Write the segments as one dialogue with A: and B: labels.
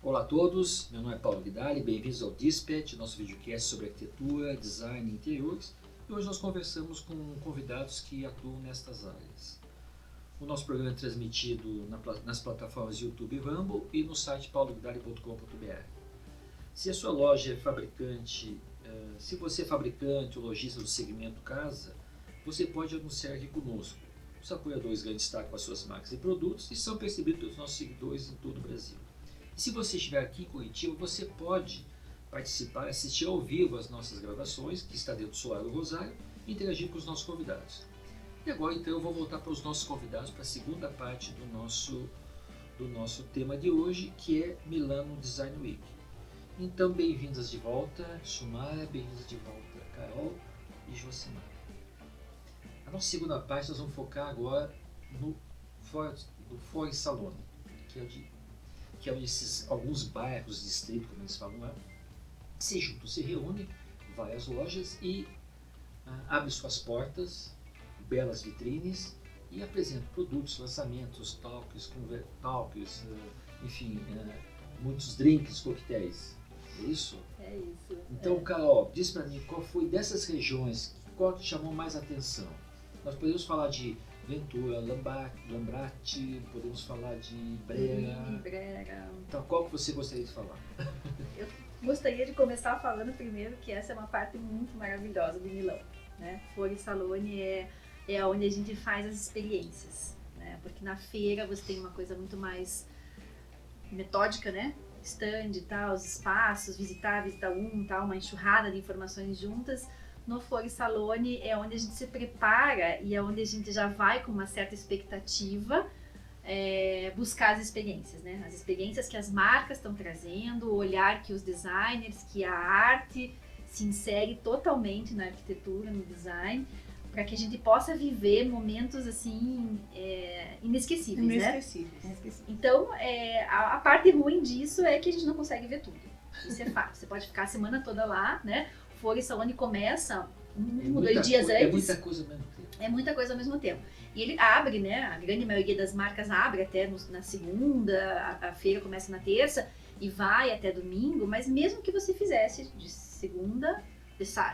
A: Olá a todos, meu nome é Paulo Guidali, bem-vindos ao Dispatch, nosso videocast sobre arquitetura, design e interiores. E hoje nós conversamos com convidados que atuam nestas áreas. O nosso programa é transmitido nas plataformas YouTube e Rumble e no site pauloguidali.com.br. Se a sua loja é fabricante, se você é fabricante ou lojista do segmento casa, você pode anunciar aqui conosco. Os apoiadores ganham destaque com as suas marcas e produtos e são percebidos pelos nossos seguidores em todo o Brasil. Se você estiver aqui em Curitiba, você pode participar, assistir ao vivo às nossas gravações, que está dentro do Solar do Rosário, e interagir com os nossos convidados. E agora, então, eu vou voltar para os nossos convidados, para a segunda parte do nosso tema de hoje, que é Milano Design Week. Então, bem-vindas de volta, Sumara, bem-vindas de volta, Carol e Josimar. A nossa segunda parte, nós vamos focar agora no Fora Salone, que é esses alguns bairros, distritos, como eles falam lá, se juntam, se reúnem, várias lojas e abre suas portas, belas vitrines e apresenta produtos, lançamentos, talks, enfim, muitos drinks, coquetéis. É isso?
B: É isso.
A: Então, Carol, diz pra mim qual foi dessas regiões, qual que chamou mais atenção? Nós podemos falar de Ventura, Lambrate, podemos falar de Brera. Então, qual que você gostaria de falar?
B: Eu gostaria de começar falando primeiro que essa é uma parte muito maravilhosa do Milão, né? Fora Salone é onde a gente faz as experiências, né? Porque na feira você tem uma coisa muito mais metódica, né? Stand e tal, os espaços, visitar tal, uma enxurrada de informações juntas. No Fora Salone é onde a gente se prepara e é onde a gente já vai com uma certa expectativa buscar as experiências, né? As experiências que as marcas estão trazendo, o olhar que os designers, que a arte se insere totalmente na arquitetura, no design, para que a gente possa viver momentos assim inesquecíveis, né? Então, a parte ruim disso é que a gente não consegue ver tudo. Isso é fato. Você pode ficar a semana toda lá, né? Fora Salone começa 1 ou 2 dias antes.
A: É muita coisa ao mesmo tempo.
B: É muita coisa ao mesmo tempo. E ele abre, né? A grande maioria das marcas abre até na segunda, a feira começa na terça e vai até domingo, mas mesmo que você fizesse de segunda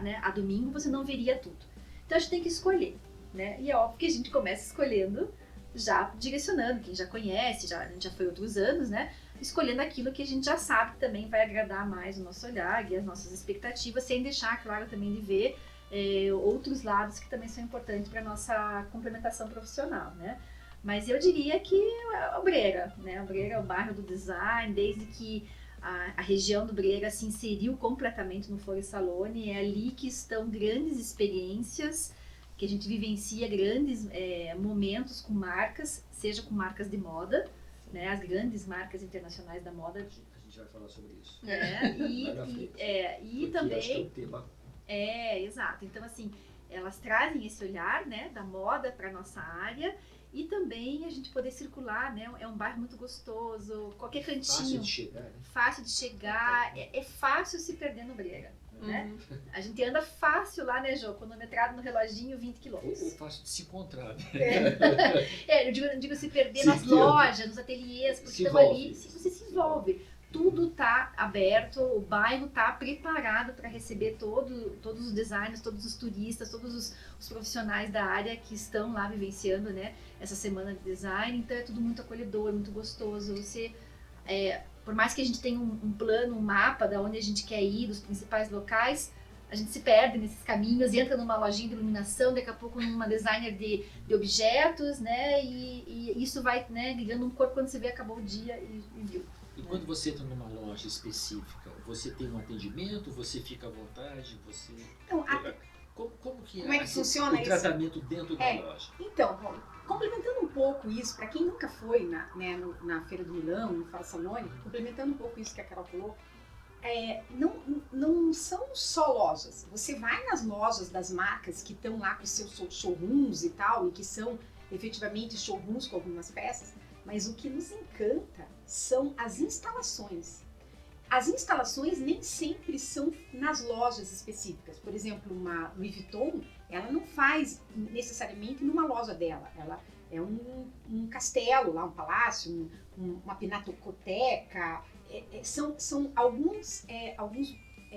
B: né, a domingo, você não veria tudo. Então a gente tem que escolher, né? E é óbvio que a gente começa escolhendo, já direcionando, quem já conhece, a gente já foi outros anos, né? Escolhendo aquilo que a gente já sabe que também vai agradar mais o nosso olhar e as nossas expectativas, sem deixar, claro, também de ver outros lados que também são importantes para a nossa complementação profissional, né? Mas eu diria que é o Brera, né? O Brera é o bairro do design, desde que a região do Brera se inseriu completamente no Fora Salone, é ali que estão grandes experiências, que a gente vivencia grandes momentos com marcas, seja com marcas de moda, né, as grandes marcas internacionais da moda.
A: A gente vai falar sobre isso.
B: E também. Acho que é um tema. Exato. Então, assim, elas trazem esse olhar, né, da moda para nossa área e também a gente poder circular, né? É um bairro muito gostoso, qualquer cantinho.
A: Fácil de chegar, né?
B: Fácil de chegar, é fácil se perder no Brera. Né? A gente anda fácil lá, né, Jô? Cronometrado no reloginho, 20 km.
A: Ou fácil de se encontrar, né?
B: Eu digo se perder nas lojas, nos ateliês, porque estão ali, você se envolve. Tudo está aberto, o bairro está preparado para receber todos os designers, todos os turistas, todos os profissionais da área que estão lá vivenciando, né, essa semana de design. Então é tudo muito acolhedor, muito gostoso. Você... por mais que a gente tenha um plano, um mapa de onde a gente quer ir, dos principais locais, a gente se perde nesses caminhos, entra numa lojinha de iluminação, daqui a pouco numa designer de objetos, né? E isso vai, né, ligando um corpo quando você vê, acabou o dia e viu.
A: E quando você entra numa loja específica, você tem um atendimento, você fica à vontade, você...
C: Então,
A: como que
C: funciona
A: o tratamento dentro da loja?
C: Então, Paulo, complementando um pouco isso, para quem nunca foi na Feira do Milão, no Fora Salone, complementando um pouco isso que a Carol falou, não são só lojas. Você vai nas lojas das marcas que estão lá com os seus showrooms e tal, e que são efetivamente showrooms com algumas peças, mas o que nos encanta são as instalações. As instalações nem sempre são nas lojas específicas. Por exemplo, uma Louis Vuitton, ela não faz necessariamente numa loja dela. Ela é um castelo lá, um palácio, uma pinacoteca, são alguns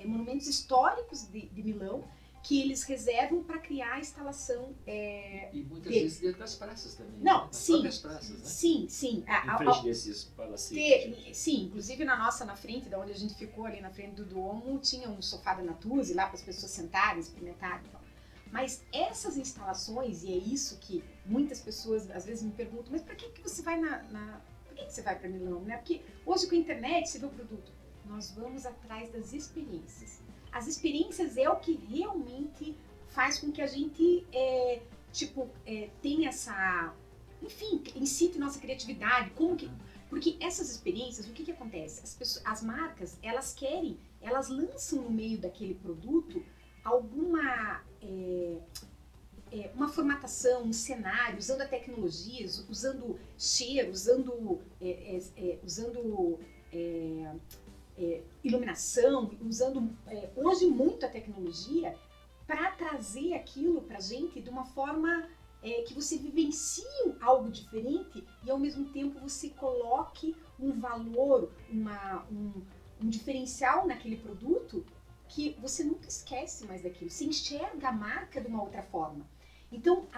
C: monumentos históricos de Milão que eles reservam para criar a instalação.
A: E muitas vezes dentro das praças também.
C: Não,
A: nas
C: sim.
A: próprias praças, né?
C: Sim.
A: Em frente desses palacetes.
C: Sim, inclusive na frente, da onde a gente ficou, ali na frente do Duomo, tinha um sofá da Natuzzi lá para as pessoas sentarem, experimentarem e tal. Mas essas instalações, e é isso que muitas pessoas às vezes me perguntam, mas para que você vai por que você vai para Milão, né? Porque hoje com a internet você vê o produto. Nós vamos atrás das experiências. As experiências é o que realmente faz com que a gente tenha essa, enfim, incite nossa criatividade, porque essas experiências, o que acontece? As marcas, elas lançam no meio daquele produto alguma uma formatação, um cenário, usando a tecnologia, usando cheiro, usando iluminação, usando hoje muito a tecnologia para trazer aquilo para a gente de uma forma que você vivencie algo diferente e ao mesmo tempo você coloque um valor, um diferencial naquele produto que você nunca esquece mais daquilo, você enxerga a marca de uma outra forma. Então,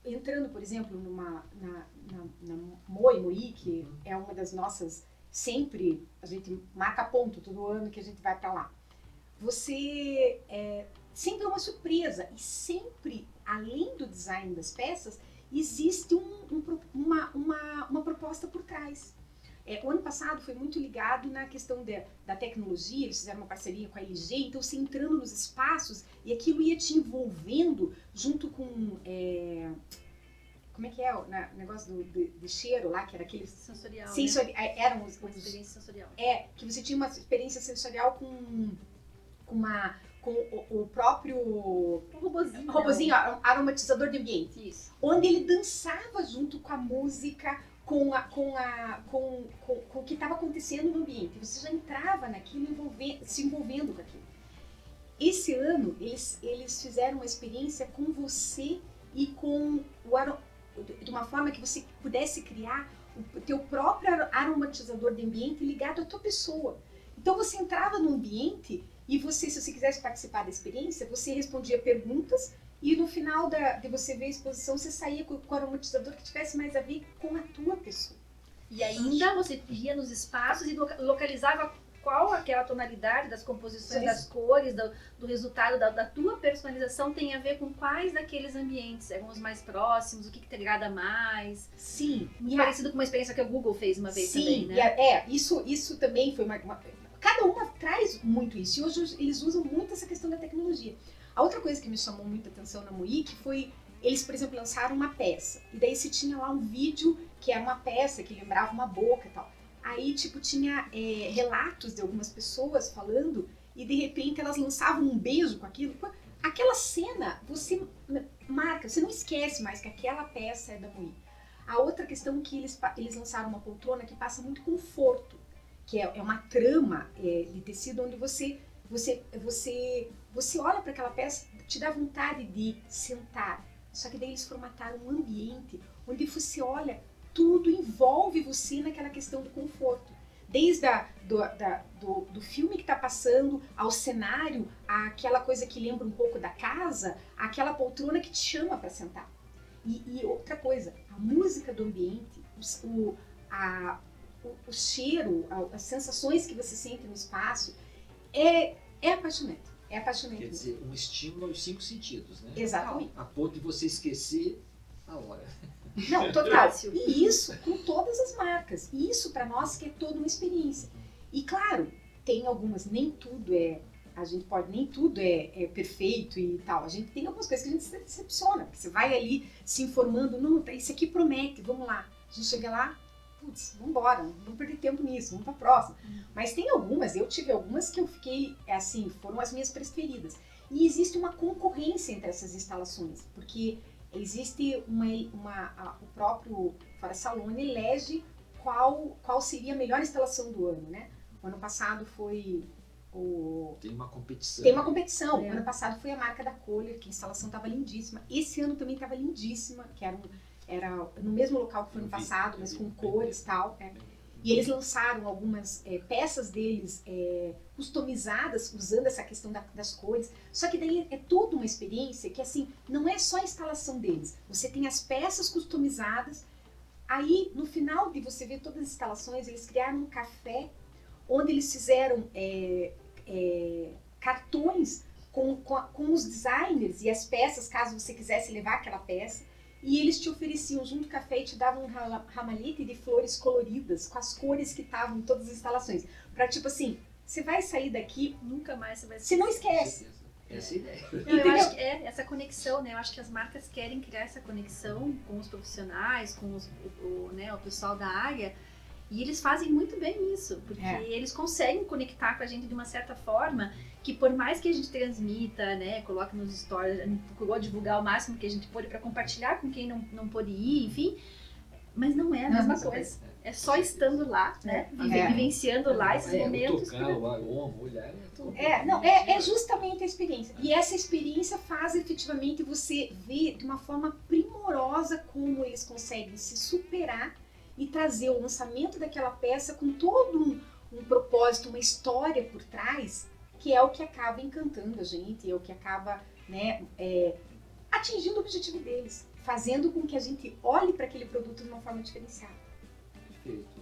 C: entrando, por exemplo, na Moi, que é uma das nossas, sempre a gente marca ponto todo ano que a gente vai para lá. Você sempre é uma surpresa e sempre, além do design das peças, existe uma proposta por trás. O ano passado foi muito ligado na questão da tecnologia, eles fizeram uma parceria com a LG, então você entrando nos espaços e aquilo ia te envolvendo junto com... como é que é o negócio de cheiro lá, que era aquele...
B: Sensorial,
C: né? Eram os...
B: Experiência sensorial.
C: Que você tinha uma experiência sensorial com o próprio...
B: Um
C: robozinho, aromatizador de ambiente.
B: Isso.
C: Onde ele dançava junto com a música, com o que estava acontecendo no ambiente. Você já entrava naquilo, se envolvendo com aquilo. Esse ano, eles fizeram uma experiência com você e com de uma forma que você pudesse criar o teu próprio aromatizador de ambiente ligado à tua pessoa. Então você entrava no ambiente e você, se você quisesse participar da experiência, você respondia perguntas e no final de você ver a exposição, você saía com o aromatizador que tivesse mais a ver com a tua pessoa.
B: E ainda você ia nos espaços e localizava qual aquela tonalidade das composições, das cores, do resultado da tua personalização tem a ver com quais daqueles ambientes, eram os mais próximos, o que te agrada mais.
C: Sim.
B: Parecido com uma experiência que o Google fez uma vez também, né?
C: Isso também foi cada uma traz muito isso. E hoje eles usam muito essa questão da tecnologia. A outra coisa que me chamou muita atenção na Moik foi, eles, por exemplo, lançaram uma peça. E daí se tinha lá um vídeo que era uma peça que lembrava uma boca e tal. Aí, tinha relatos de algumas pessoas falando e, de repente, elas lançavam um beijo com aquilo. Aquela cena, você marca, você não esquece mais que aquela peça é da Moik. A outra questão é que eles lançaram uma poltrona que passa muito conforto, que é uma trama de tecido onde você olha para aquela peça, te dá vontade de sentar. Só que daí eles formataram um ambiente onde você olha, tudo envolve você naquela questão do conforto. Desde do filme que está passando, ao cenário, àquela coisa que lembra um pouco da casa, àquela poltrona que te chama para sentar. E outra coisa, a música do ambiente, o cheiro, as sensações que você sente no espaço, é apaixonante. É apaixonante.
A: Quer dizer, um estímulo aos 5 sentidos, né?
C: Exatamente.
A: A ponto de você esquecer a hora.
C: Não, total. E isso com todas as marcas. E isso para nós que é toda uma experiência. E claro, tem algumas, nem tudo é perfeito e tal. A gente tem algumas coisas que a gente se decepciona. Porque você vai ali se informando, não, isso aqui promete, vamos lá. A gente chega lá, putz, vambora, não vamos perder tempo nisso, vamos pra próxima. Mas tem algumas, eu tive algumas que eu fiquei, assim, foram as minhas preferidas. E existe uma concorrência entre essas instalações, porque existe o próprio Fora Salone elege qual seria a melhor instalação do ano, né? O ano passado foi
A: Tem uma competição.
C: Tem uma competição. O ano passado foi a marca da Kohler, que a instalação estava lindíssima. Esse ano também estava lindíssima, que era no mesmo local que foi ano passado, mas com cores e tal. E eles lançaram algumas peças deles customizadas, usando essa questão das cores. Só que daí é toda uma experiência que, assim, não é só a instalação deles. Você tem as peças customizadas. Aí, no final de você ver todas as instalações, eles criaram um café onde eles fizeram cartões com os designers e as peças, caso você quisesse levar aquela peça. E eles te ofereciam junto com o café e te davam um ramalhete de flores coloridas, com as cores que estavam em todas as instalações. Pra tipo assim, você vai sair daqui,
B: Nunca mais você vai
C: você não esquece.
A: Essa é a ideia.
B: Não, eu acho que essa conexão, né? Eu acho que as marcas querem criar essa conexão com os profissionais, com o pessoal da área, e eles fazem muito bem isso, porque eles conseguem conectar com a gente de uma certa forma que, por mais que a gente transmita, né, coloque nos stories, a gente procurou divulgar o máximo que a gente pôde para compartilhar com quem não pôde ir, enfim, mas não é a mesma coisa. É só estando lá, né? Vivenciando lá esses momentos.
A: Tocar, o aroma, olhar,
C: é justamente a experiência. E essa experiência faz efetivamente você ver de uma forma primorosa como eles conseguem se superar e trazer o lançamento daquela peça com todo um propósito, uma história por trás, que é o que acaba encantando a gente, é o que acaba, né, atingindo o objetivo deles, fazendo com que a gente olhe para aquele produto de uma forma diferenciada.
A: Perfeito.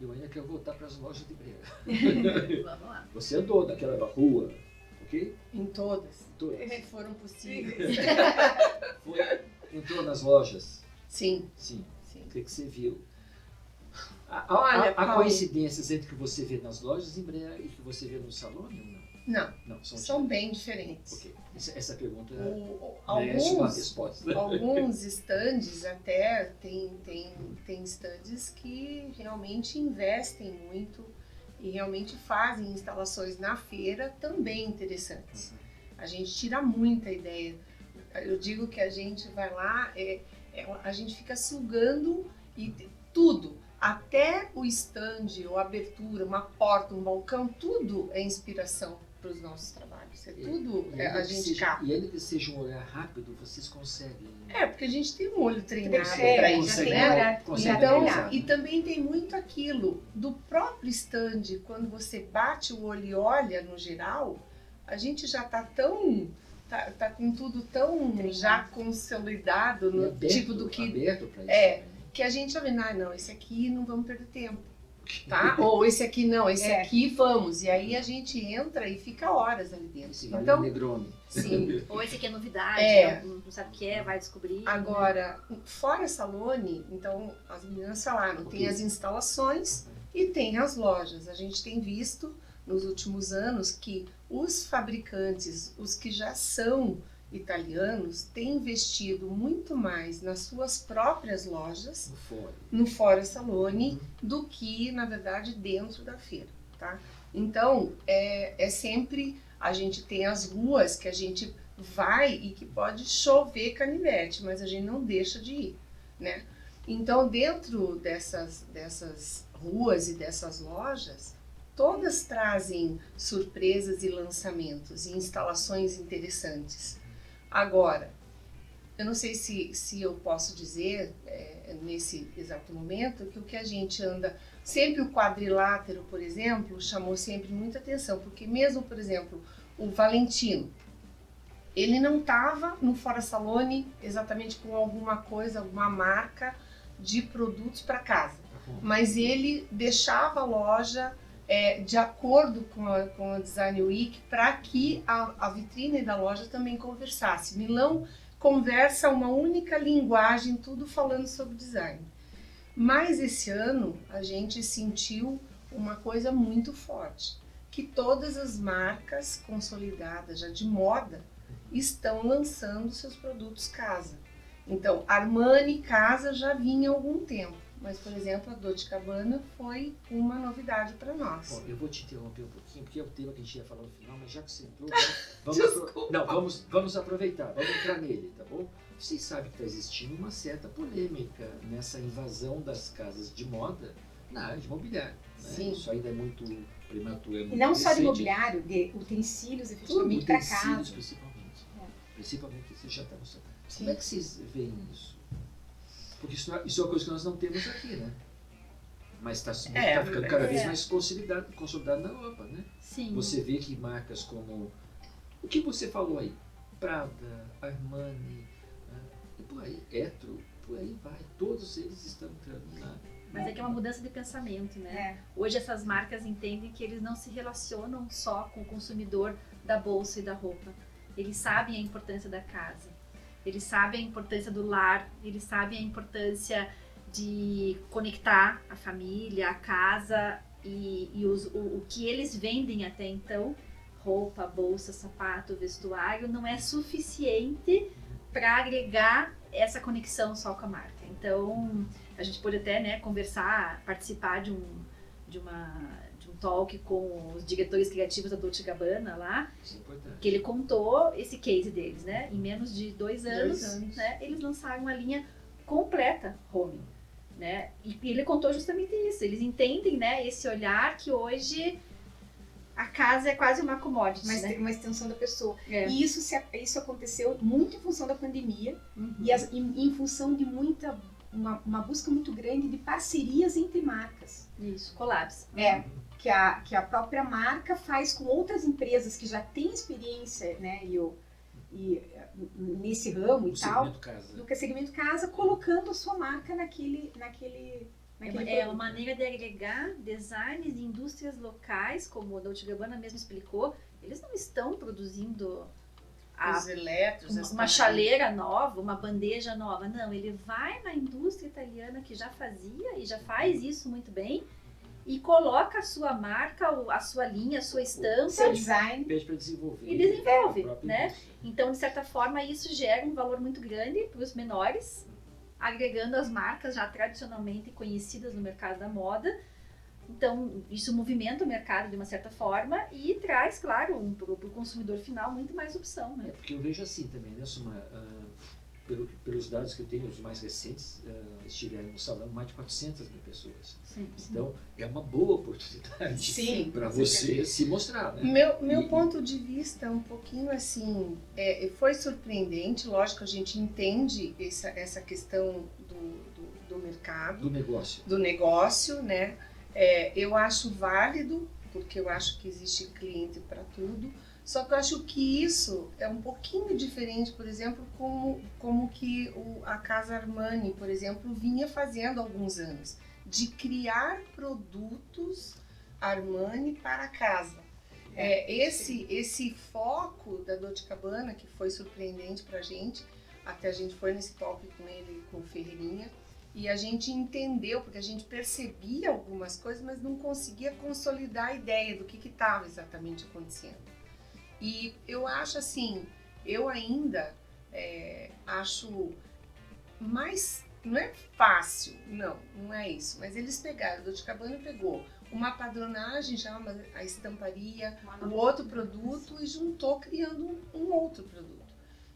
A: Eu ainda quero voltar para as lojas de Brega.
B: Vamos lá.
A: Você andou naquela rua, ok?
D: Em todas.
A: Todas.
D: Foram possíveis.
A: Entrou nas lojas?
D: Sim.
A: Sim.
D: Sim.
A: O que você viu?
D: Olha,
A: Há
D: Paulo,
A: coincidências entre o que você vê nas lojas em Brega e o que você vê no salão ou não?
D: não,
A: São
D: são bem diferentes.
A: Ok. Essa pergunta
D: Alguns,
A: uma resposta.
D: alguns estandes até tem estandes que realmente investem muito e realmente fazem instalações na feira também interessantes. A gente tira muita ideia. Eu digo que a gente vai lá, a gente fica sugando e tudo, até o estande, ou a abertura, uma porta, um balcão, tudo é inspiração para os nossos trabalhos. Tudo a gente capta.
A: E ainda que seja um olhar rápido, vocês conseguem.
D: Porque a gente tem um olho treinado
C: É,
D: para
C: já
D: isso,
C: tem
D: né?
C: olhar
D: Então,
C: treinado.
D: e também tem muito aquilo do próprio stand, quando você bate o olho e olha no geral, a gente já tá tá com tudo tão já consolidado no
A: aberto,
D: tipo do que
A: aberto pra isso,
D: que a gente já vê, não, esse aqui não vamos perder tempo, tá? Ou esse aqui não, esse aqui vamos. E aí a gente entra e fica horas ali dentro.
A: Esse
D: Então,
A: Negroni.
D: sim.
B: Ou esse aqui é novidade, não sabe o que vai descobrir.
D: Agora, fora Salone, então as meninas falaram, tem as instalações e tem as lojas. A gente tem visto nos últimos anos que os fabricantes, os que já são italianos, têm investido muito mais nas suas próprias lojas, no Fora Salone, do que, na verdade, dentro da feira, tá? Então, é sempre, a gente tem as ruas que a gente vai e que pode chover canivete, mas a gente não deixa de ir, né? Então, dentro dessas ruas e dessas lojas, todas trazem surpresas e lançamentos e instalações interessantes. Agora, eu não sei se eu posso dizer nesse exato momento que o que a gente anda... Sempre o quadrilátero, por exemplo, chamou sempre muita atenção, porque mesmo, por exemplo, o Valentino, ele não estava no Fora Salone exatamente com alguma coisa, alguma marca de produtos para casa, mas ele deixava a loja de acordo com a Design Week para que a vitrine da loja também conversasse. Milão conversa uma única linguagem, tudo falando sobre design. Mas esse ano a gente sentiu uma coisa muito forte, que todas as marcas consolidadas já de moda estão lançando seus produtos casa. Então, Armani casa já vinha há algum tempo, mas, por exemplo, a Dolce & Gabbana foi uma novidade para nós.
A: Bom, eu vou te interromper um pouquinho, porque é o tema que a gente ia falar no final, mas já que você entrou, vamos aproveitar, vamos entrar nele, tá bom? Vocês sabem que está existindo uma certa polêmica nessa invasão das casas de moda na área de mobiliário. Né?
D: Sim.
A: Isso ainda é muito prematuro.
C: E não só de mobiliário, de utensílios efetivamente para casa.
A: Utensílios, principalmente, você já está no seu. Como é que vocês veem isso? Porque isso é uma coisa que nós não temos aqui, né? mas está ficando cada vez
B: é.
A: mais consolidado na Europa, né?
B: Sim.
A: Você vê que marcas como o que você falou aí, Prada, Armani, e por aí, Etro, por aí vai, todos eles estão entrando na...
B: Mas é que é uma mudança de pensamento, né?
C: É.
B: Hoje essas marcas entendem que eles não se relacionam só com o consumidor da bolsa e da roupa. Eles sabem a importância da casa, eles sabem a importância do lar, eles sabem a importância de conectar a família, a casa e o que eles vendem até então, roupa, bolsa, sapato, vestuário, não é suficiente para agregar essa conexão só com a marca. Então, a gente pode até, né, conversar, participar de um talk com os diretores criativos da Dolce & Gabbana lá,
A: Isso é importante.
B: que ele contou esse case deles, né? Em menos de 2 anos,
D: 2 anos.
B: né, eles lançaram uma linha completa home, né? E ele contou justamente isso. Eles entendem, né, esse olhar que hoje a casa é quase uma commodity,
C: Mas
B: né?
C: tem uma extensão da pessoa.
B: É.
C: E isso aconteceu muito em função da pandemia
B: Uhum.
C: e em função de uma busca muito grande de parcerias entre marcas.
B: Isso, collabs.
C: Que a própria marca faz com outras empresas que já têm experiência, né, nesse ramo e
A: O
C: tal,
A: segmento casa.
C: do que segmento casa, colocando a sua marca naquele
B: É
C: produto.
B: uma maneira de agregar designs de indústrias locais, como a Dolce & Gabbana mesmo explicou. Eles não estão produzindo
D: Os eletros, as
B: uma chaleira nova, uma bandeja nova. Não, ele vai na indústria italiana que já fazia e já faz isso muito bem e coloca a sua marca, a sua linha, a sua estampa
C: Seu design.
A: Pede para desenvolver.
B: e desenvolve,
A: a própria
B: né?
A: indústria.
B: Então, de certa forma, isso gera um valor muito grande para os menores, agregando as marcas já tradicionalmente conhecidas no mercado da moda. Então, isso movimenta o mercado de uma certa forma e traz, claro, para o consumidor final muito mais opção,
A: É
B: né?
A: porque eu vejo assim também, né, Suma? Pelos dados que eu tenho, os mais recentes, estiveram no salão mais de 400 mil pessoas.
B: Sim.
A: Então, é uma boa oportunidade
C: Sim,
A: para
C: com
A: você se mostrar, né?
D: Meu
A: E-
D: ponto de vista é um pouquinho assim, foi surpreendente, lógico, a gente entende essa questão do mercado,
A: Do negócio.
D: do negócio, né? Eu acho válido, porque eu acho que existe cliente para tudo, só que eu acho que isso é um pouquinho diferente, por exemplo, como que a Casa Armani, por exemplo, vinha fazendo há alguns anos, de criar produtos Armani para casa. Esse foco da Dolce & Gabbana, que foi surpreendente pra gente, até a gente foi nesse talk com ele, com o Ferreirinha, e a gente entendeu, porque a gente percebia algumas coisas, mas não conseguia consolidar a ideia do que estava exatamente acontecendo. E eu acho assim, eu ainda acho mais, não é fácil, não é isso, mas eles pegaram, a Dolce & Gabbana pegou uma padronagem, já a estamparia, o outro produto e juntou criando um outro produto.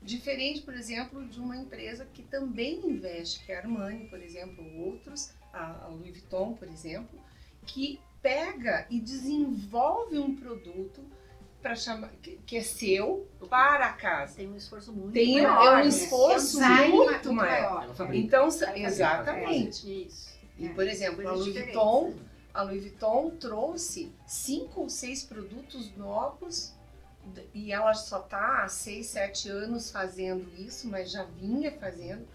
D: Diferente, por exemplo, de uma empresa que também investe, que é a Armani, por exemplo, ou outros, a Louis Vuitton, por exemplo, que pega e desenvolve um produto para chamar que é seu para a casa.
B: Tem um esforço muito
D: Tem
B: maior,
D: um
B: né?
D: esforço
C: design
D: muito maior.
A: Ela fabrica.
D: Então,
C: fabrica.
D: exatamente.
B: Isso.
D: E, por exemplo,
B: Coisas
D: a Louis Vuitton trouxe 5 ou 6 produtos novos e ela só está há 6, 7 anos fazendo isso, mas já vinha fazendo.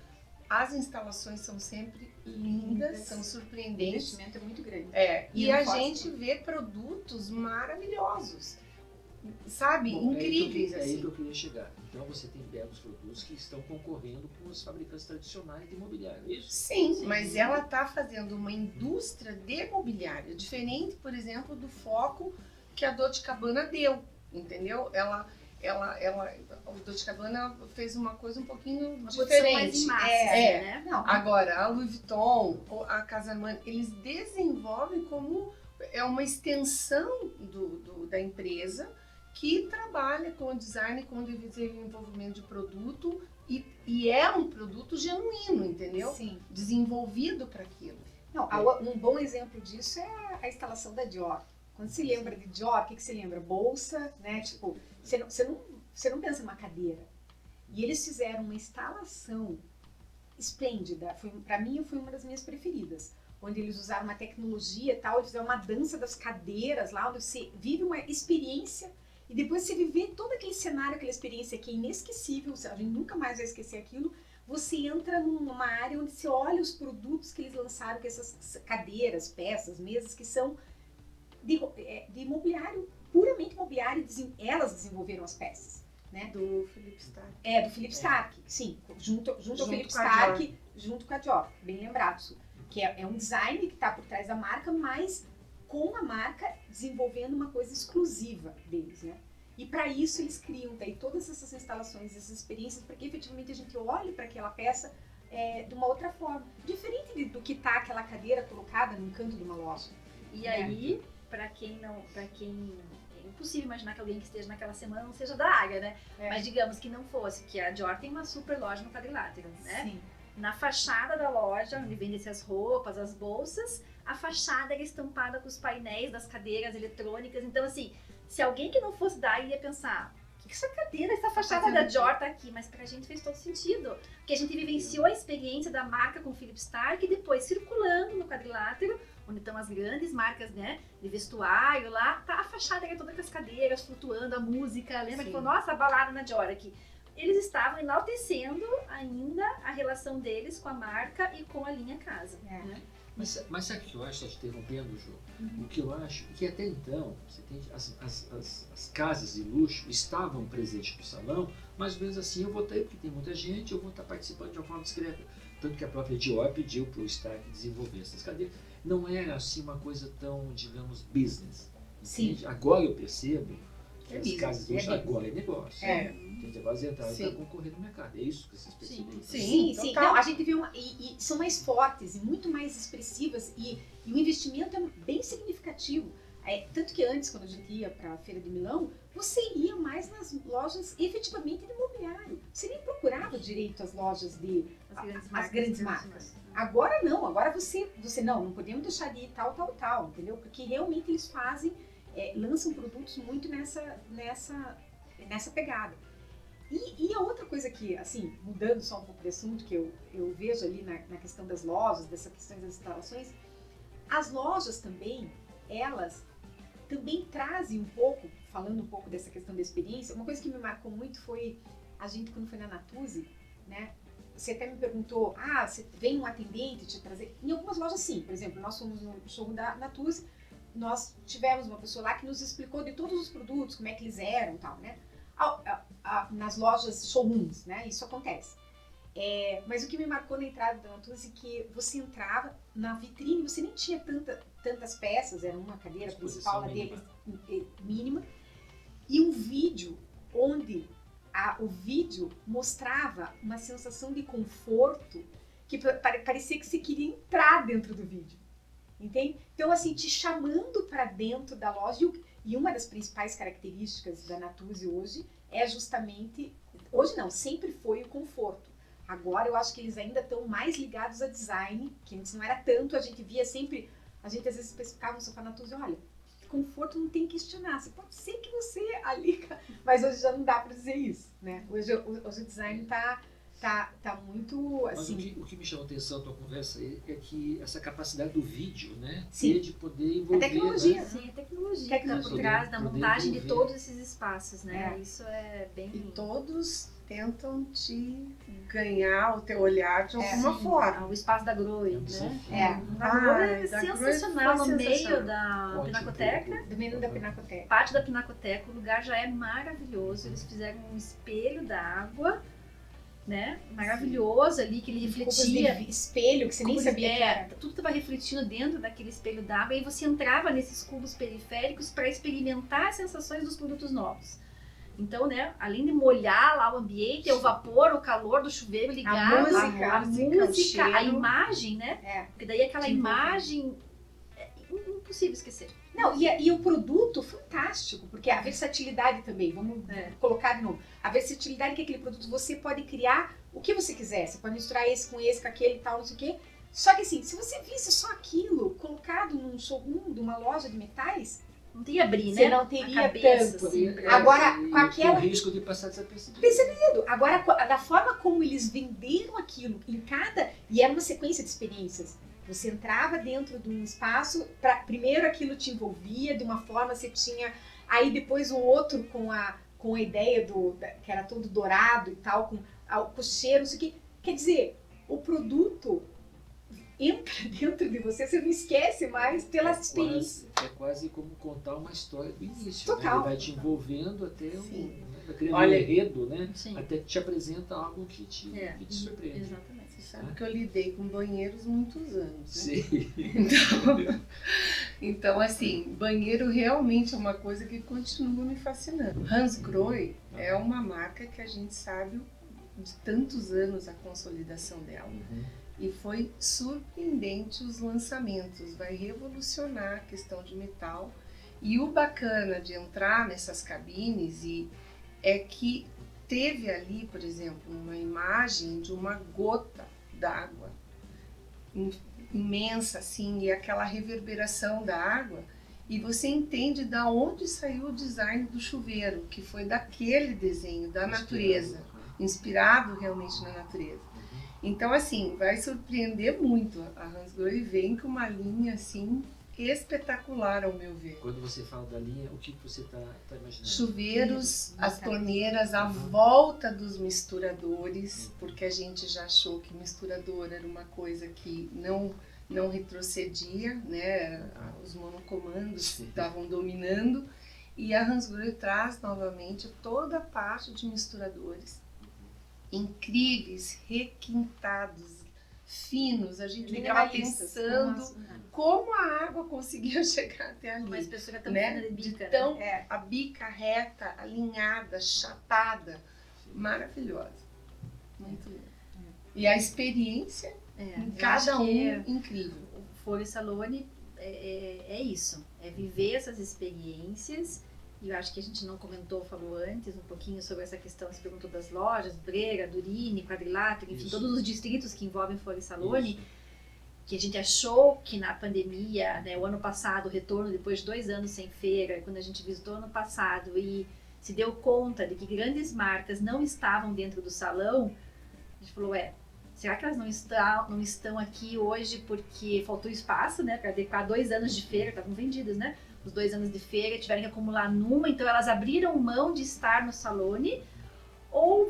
D: As instalações são sempre lindas, são
C: O
D: surpreendentes.
C: investimento é muito grande.
D: E
C: E
D: a
C: não faz
D: gente vê produtos maravilhosos, sabe?
A: Bom,
D: Incríveis,
A: é aí que
D: assim.
A: eu queria chegar. Então você tem belos produtos que estão concorrendo com os fabricantes tradicionais de imobiliário, é isso?
D: Sim, mas ela está fazendo uma indústria de mobiliário, diferente, por exemplo, do foco que a Dolce & Gabbana deu, entendeu? A Dolce & Gabbana fez uma coisa um pouquinho
B: Uma produção mais em
D: diferente.
B: massa,
D: É.
B: né?
C: Não,
D: Agora, a Louis Vuitton, ou a Casa Armani, eles desenvolvem como uma extensão da empresa que trabalha com o design, com o desenvolvimento de produto e é um produto genuíno, entendeu?
C: sim.
D: Desenvolvido para aquilo.
C: Não, um bom exemplo disso é a instalação da Dior. Quando se lembra de Dior, o que se lembra? Bolsa, né? Tipo, você não pensa numa cadeira. E eles fizeram uma instalação esplêndida. Para mim, foi uma das minhas preferidas. onde eles usaram uma tecnologia e tal, eles fizeram uma dança das cadeiras lá, onde você vive uma experiência e depois você viver todo aquele cenário, aquela experiência que é inesquecível, a gente nunca mais vai esquecer aquilo. Você entra numa área onde você olha os produtos que eles lançaram, que essas cadeiras, peças, mesas, que são de imobiliário, puramente imobiliário, elas desenvolveram as peças, né?
D: Do Philippe Starck.
C: Do Philippe Starck, sim, junto ao Philippe
D: com a
C: Starck, junto com a Dior, bem lembrado isso. Que é um design que está por trás da marca, mas com a marca desenvolvendo uma coisa exclusiva deles, né? E para isso eles criam daí todas essas instalações, essas experiências, para que efetivamente a gente olhe para aquela peça de uma outra forma, diferente do que tá aquela cadeira colocada num canto de uma loja.
B: E aí, para quem é impossível imaginar que alguém que esteja naquela semana não seja da área, né? Mas digamos que não fosse, que a Dior tem uma super loja no quadrilátero, né?
C: Sim.
B: Na fachada da loja, onde vendem-se as roupas, as bolsas, a fachada era estampada com os painéis das cadeiras eletrônicas. Então, assim, se alguém que não fosse da área ia pensar, o que essa cadeira, essa fachada da Dior tá aqui? Mas pra gente fez todo sentido. Porque a gente vivenciou a experiência da marca com o Philippe Starck e depois circulando no quadrilátero, onde estão as grandes marcas, né, de vestuário lá, tá a fachada era toda com as cadeiras flutuando, a música. Lembra que falou, nossa, a balada na Dior aqui. Eles estavam enaltecendo ainda a relação deles com a marca e com a linha casa. Né?
A: Mas sabe o que eu acho, só te interrompendo, Ju? O que eu acho que até então, você tem, as casas de luxo estavam presentes no salão, mais ou menos assim, eu vou estar aí porque tem muita gente, eu vou estar participando de uma forma discreta. Tanto que a própria Dior pediu para o Starck desenvolver essas cadeiras. Não era assim uma coisa tão, digamos, business. Entende? Agora eu percebo que as casas de luxo agora é negócio. Gente, agora eles entraram para concorrer no mercado. É isso que vocês perceberam?
C: Sim. Não, a gente vê e são mais fortes e muito mais expressivas e o investimento é bem significativo. Tanto que antes, quando a gente ia para a Feira de Milão, você ia mais nas lojas efetivamente de imobiliário. Você nem procurava direito as lojas as grandes marcas. Agora não, agora você não podemos deixar de ir tal, entendeu? Porque realmente eles lançam produtos muito nessa pegada. E a outra coisa que, assim, mudando só um pouco de assunto, que eu vejo ali na questão das lojas, dessa questão das instalações, as lojas também, elas também trazem um pouco, falando um pouco dessa questão da experiência, uma coisa que me marcou muito foi a gente, quando foi na Natuzzi, né? Você até me perguntou, você vem um atendente te trazer? Em algumas lojas, sim. Por exemplo, nós fomos no showroom da Natuzzi, nós tivemos uma pessoa lá que nos explicou de todos os produtos, como é que eles eram e tal, né? Nas lojas showrooms, né? Isso acontece. Mas o que me marcou na entrada da Natuzzi é que você entrava na vitrine, você nem tinha tantas peças, era uma cadeira principal deles mínima, e um vídeo onde o vídeo mostrava uma sensação de conforto que parecia que você queria entrar dentro do vídeo, entende? Então, assim, te chamando para dentro da loja. E uma das principais características da Natuzzi hoje é justamente, hoje não, sempre foi o conforto. Agora eu acho que eles ainda estão mais ligados a design, que antes não era tanto, a gente via sempre, a gente às vezes especificava no sofá Natuzzi, olha, conforto não tem que questionar, você pode ser que você ali, mas hoje já não dá para dizer isso, né? Hoje o design tá muito, assim...
A: Mas o que me chamou a atenção na tua conversa aí é que essa capacidade do vídeo, né?
C: Sim.
A: De poder envolver...
C: A tecnologia.
A: Né?
B: Sim, a tecnologia que está por trás da montagem de todos esses espaços, né? Isso é bem...
D: E todos tentam te ganhar o teu olhar de alguma forma.
B: O espaço da Groi, né?
C: Da
B: Groi é sensacional, no meio da Pinacoteca.
C: Do meio da Pinacoteca.
B: Parte da Pinacoteca, o lugar já é maravilhoso. Eles fizeram um espelho d'água, né? Maravilhoso ali, que ele refletia.
C: Espelho, que você nem sabia que era.
B: Tudo estava refletindo dentro daquele espelho d'água. E aí você entrava nesses cubos periféricos para experimentar as sensações dos produtos novos. Então, né, além de molhar lá o ambiente, o vapor, o calor do chuveiro ligado, a música, a imagem, né? Porque daí aquela imagem é impossível esquecer.
C: Não, e o produto fantástico, porque a versatilidade também, vamos colocar de novo. A versatilidade que aquele produto, você pode criar o que você quiser. Você pode misturar esse, com aquele e tal, não sei o quê. Só que assim, se você visse só aquilo colocado num showroom de uma loja de metais,
B: não teria abrir,
C: você
B: né?
C: não teria
B: cabeça,
C: tanto.
B: Assim,
C: agora, com aquela...
A: o risco de passar desapercebido.
C: Agora, da forma como eles venderam aquilo em cada... E era uma sequência de experiências. Você entrava dentro de um espaço, primeiro aquilo te envolvia, de uma forma você tinha, aí depois o outro com a ideia que era todo dourado e tal, com o cheiro, isso aqui. Quer dizer, o produto entra dentro de você não esquece mais pela experiência.
A: É quase como contar uma história do início.
C: Total.
A: Né? Ele vai te envolvendo até aquele
D: Olha,
A: enredo, né?
B: Sim.
A: Até que te apresenta algo que te surpreende.
B: Exatamente.
D: Você sabe que eu lidei com banheiros muitos anos, né?
A: Sim.
D: Então, assim, banheiro realmente é uma coisa que continua me fascinando. Hansgrohe é uma marca que a gente sabe de tantos anos a consolidação dela.
A: Uhum.
D: E foi surpreendente os lançamentos, vai revolucionar a questão de metal. E o bacana de entrar nessas cabines é que teve ali, por exemplo, uma imagem de uma gota d'água imensa, assim, e aquela reverberação da água, e você entende da onde saiu o design do chuveiro, que foi daquele desenho, da natureza, inspirado realmente na natureza. Então, assim, vai surpreender muito. A Hansgrohe vem com uma linha, assim, espetacular, ao meu ver.
A: Quando você fala da linha, o que você está imaginando?
D: Chuveiros, as torneiras, a volta dos misturadores, porque a gente já achou que misturador era uma coisa que não retrocedia, né? Os monocomandos estavam dominando, e a Hansgrohe traz novamente toda a parte de misturadores incríveis, requintados, finos. A gente ficava pensando como a água conseguia chegar até ali.
B: Uma espessura tão
D: né?
B: fina de bica,
D: Então, a bica reta, alinhada, chapada, maravilhosa. Muito linda. E a experiência em cada incrível.
B: O Folha Salone é isso, é viver essas experiências. E eu acho que a gente não falou antes um pouquinho sobre essa questão, você perguntou das lojas, Brera, Durini, Quadrilátero, enfim, todos os distritos que envolvem Folha Salone, que a gente achou que na pandemia, né, o ano passado, o retorno depois de 2 anos sem feira, quando a gente visitou ano passado e se deu conta de que grandes marcas não estavam dentro do salão, a gente falou, será que elas não estão aqui hoje porque faltou espaço, né, para adequar 2 anos de feira, estavam vendidas, né? Os 2 anos de feira tiveram que acumular numa, então elas abriram mão de estar no Salone ou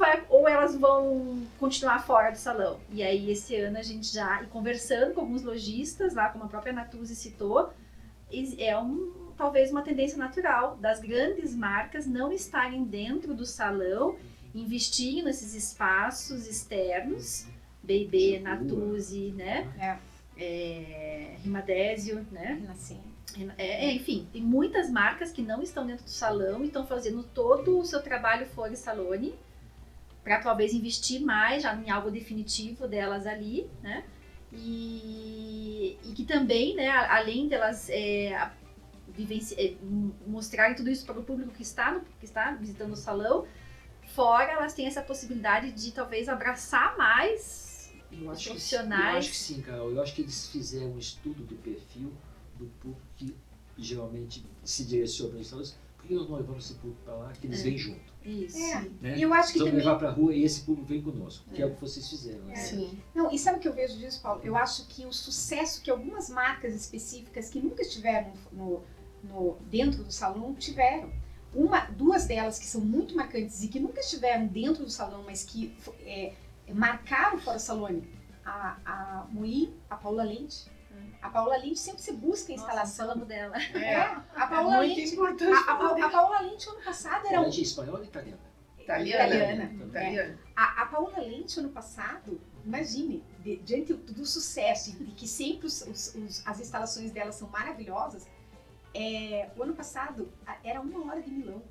B: elas vão continuar fora do salão. E aí esse ano a gente já, conversando com alguns lojistas lá, como a própria Natuzzi citou, talvez uma tendência natural das grandes marcas não estarem dentro do salão, investirem nesses espaços externos, B&B, Natuzzi, né? Rimadésio, né? Enfim, tem muitas marcas que não estão dentro do salão e estão fazendo todo o seu trabalho Folha Salone para talvez investir mais já em algo definitivo delas ali, né? E que também, né, além delas mostrarem tudo isso para o público que está visitando o salão, fora elas têm essa possibilidade de talvez abraçar mais os profissionais.
A: Eu acho que sim, Carol. Eu acho que eles fizeram um estudo do perfil do público que geralmente se direciona para os salões. Por que nós não levamos esse público para lá, que eles vêm junto?
B: Isso.
A: Né?
C: Eu acho que
A: vamos
C: também
A: levar para a rua e esse público vem conosco, que é o que vocês fizeram. Né?
D: Sim.
C: Não, e sabe o que eu vejo disso, Paulo? Eu acho que o sucesso que algumas marcas específicas que nunca estiveram dentro do salão tiveram. 2 delas que são muito marcantes e que nunca estiveram dentro do salão, mas que marcaram fora do salão, a Moí, a Paula Lente. A Paula Lente sempre se busca a instalação.
B: Falando dela.
C: A Paula
D: muito
C: Lente.
D: importante.
C: A Paula Lente ano passado era
A: Lente espanhola ou italiana?
C: Italiana. A Paula Lente ano passado, imagine, diante do sucesso e que sempre as instalações dela são maravilhosas, o ano passado era 1 hora de Milão.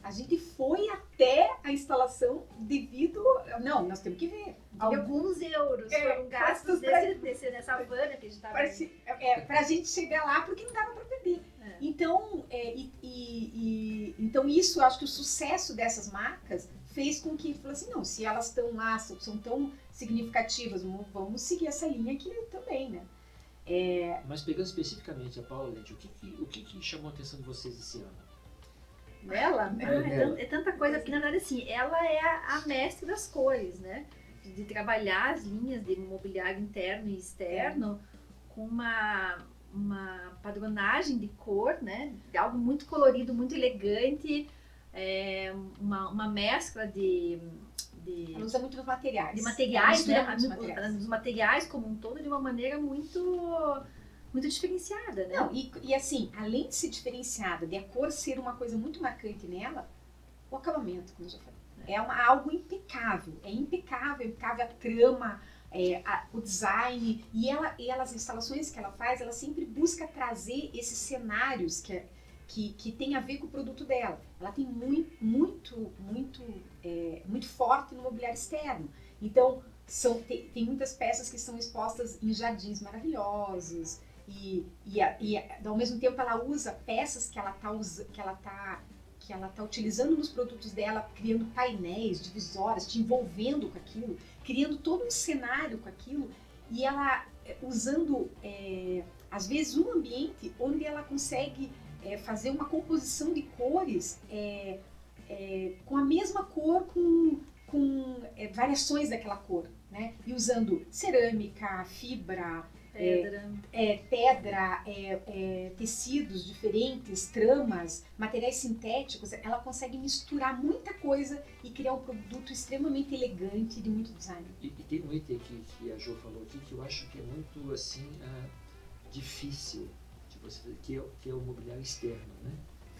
C: A gente foi até a instalação devido... Não, nós temos que ver.
B: Alguns euros foram gastos nessa van que a gente estava...
C: Pra gente chegar lá, porque não dava para perder. Então, então isso, eu acho que o sucesso dessas marcas fez com que, falou assim, não, se elas estão lá, são tão significativas, vamos seguir essa linha aqui também, né?
A: Mas pegando especificamente a Paula Lente, o que chamou a atenção de vocês esse ano?
B: Nela? É tanta coisa, porque na verdade assim, ela é a mestre das cores, né? De trabalhar as linhas de mobiliário interno e externo com uma padronagem de cor, né? De algo muito colorido, muito elegante, uma mescla
C: Ela usa muito dos materiais.
B: de materiais, né?
C: Ela mistura muitos materiais.
B: Dos materiais como um todo de uma maneira muito diferenciada, né?
C: Não, e assim, além de ser diferenciada, de a cor ser uma coisa muito marcante nela, o acabamento, como eu já falei, algo impecável. É impecável a trama, o design, e as instalações que ela faz, ela sempre busca trazer esses cenários que tem a ver com o produto dela. Ela tem muito forte no mobiliário externo. Então, tem muitas peças que são expostas em jardins maravilhosos, e ao mesmo tempo ela usa peças que ela tá utilizando nos produtos dela, criando painéis, divisórias, te envolvendo com aquilo, criando todo um cenário com aquilo, e ela usando, às vezes, um ambiente onde ela consegue fazer uma composição de cores com a mesma cor, com variações daquela cor, né? E usando cerâmica, fibra, pedra, tecidos diferentes, tramas, materiais sintéticos. Ela consegue misturar muita coisa e criar um produto extremamente elegante de muito design.
A: E tem um item que a Jo falou aqui que eu acho que é muito assim difícil de você fazer, que é o mobiliário externo, né?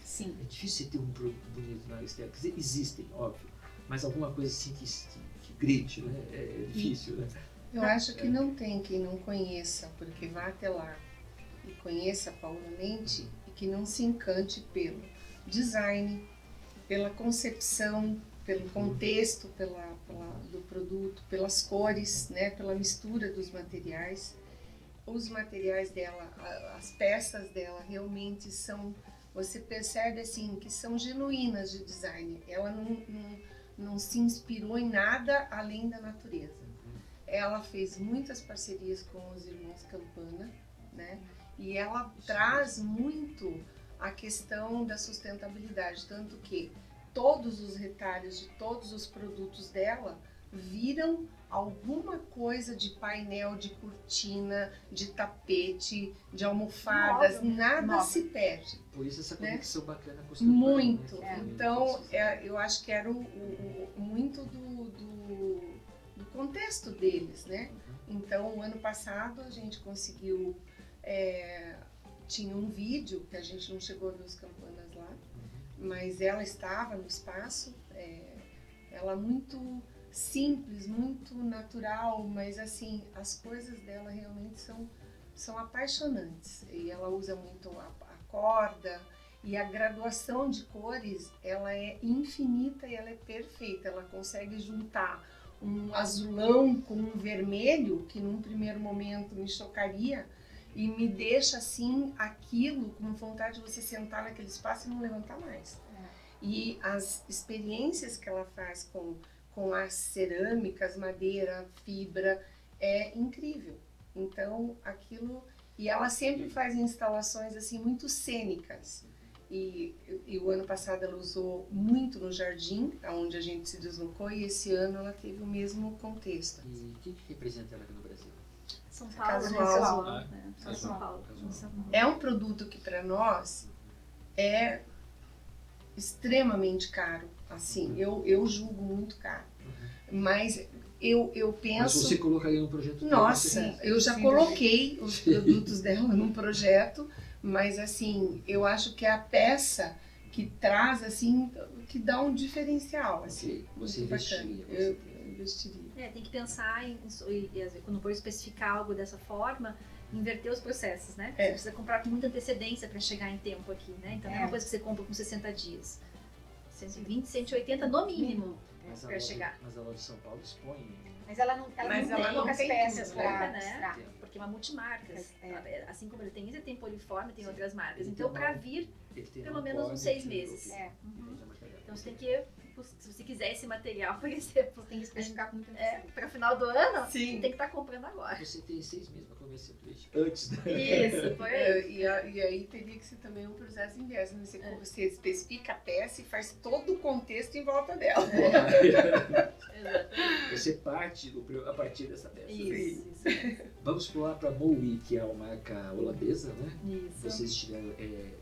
C: Sim.
A: É difícil você ter um produto bonito na área externa. Quer dizer, existem, óbvio, mas alguma coisa assim que grite, né? É difícil, né?
D: Eu acho que não tem quem não conheça, porque vá até lá e conheça paulamente e que não se encante pelo design, pela concepção, pelo contexto do produto, pelas cores, né, pela mistura dos materiais. Os materiais dela, as peças dela realmente são, você percebe assim, que são genuínas de design. Ela não se inspirou em nada além da natureza. Ela fez muitas parcerias com os irmãos Campana, né? E ela traz muito a questão da sustentabilidade, tanto que todos os retalhos de todos os produtos dela viram alguma coisa de painel, de cortina, de tapete, de almofadas, nada se perde.
A: Por isso essa conexão bacana com os
D: Muito.
A: Campana, né?
D: Então, eu acho que era muito do contexto deles, né? Então, o ano passado a gente conseguiu, tinha um vídeo que a gente não chegou a ver os Campanas lá, mas ela estava no espaço, ela muito simples, muito natural, mas assim, as coisas dela realmente são apaixonantes. E ela usa muito a corda, e a graduação de cores, ela é infinita e ela é perfeita. Ela consegue juntar um azulão com um vermelho, que num primeiro momento me chocaria, e me deixa assim, aquilo, com vontade de você sentar naquele espaço e não levantar mais. E as experiências que ela faz com as cerâmicas, madeira, fibra, é incrível. Então, aquilo... E ela sempre faz instalações assim muito cênicas. E o ano passado ela usou muito no jardim, onde a gente se deslocou, e esse ano ela teve o mesmo contexto.
A: E o que representa ela aqui no Brasil?
B: São Paulo,
D: Casual.
B: né? São Paulo.
D: É um produto que para nós é extremamente caro. Assim, eu julgo muito caro. Mas eu penso...
A: Mas você colocaria no projeto?
D: Nossa, eu já coloquei os produtos dela num projeto, mas assim, eu acho que é a peça que traz, assim, que dá um diferencial, assim.
A: Você investiria.
D: Eu investiria.
B: Tem que pensar quando for especificar algo dessa forma, inverter os processos, né? Você precisa comprar com muita antecedência para chegar em tempo aqui, né? Então não é uma coisa que você compra com 60 dias. 120, 180 no mínimo para chegar.
A: Mas a loja de São Paulo expõe.
C: Mas ela não tem poucas peças para mostrar.
B: Porque é uma multimarcas. Assim como ele tem isso, ele tem Poliforme, tem outras marcas. Então, para vir, pelo menos uns 6 meses. Então, você tem que, se você quiser esse material, por exemplo,
C: tem que especificar com muita antecedência.
B: para o final do ano,
D: Sim.
B: tem que estar comprando agora.
A: Você tem 6 meses para convencer o cliente antes, né?
B: Isso, foi
D: E aí teria que ser também um processo inverso, né? Você especifica a peça e faz todo o contexto em volta dela.
B: Exatamente.
A: Você parte a partir dessa peça.
B: Isso.
A: Vamos pular para Mowi, que é uma marca holandesa, né?
B: Isso.
A: Vocês estiveram, ele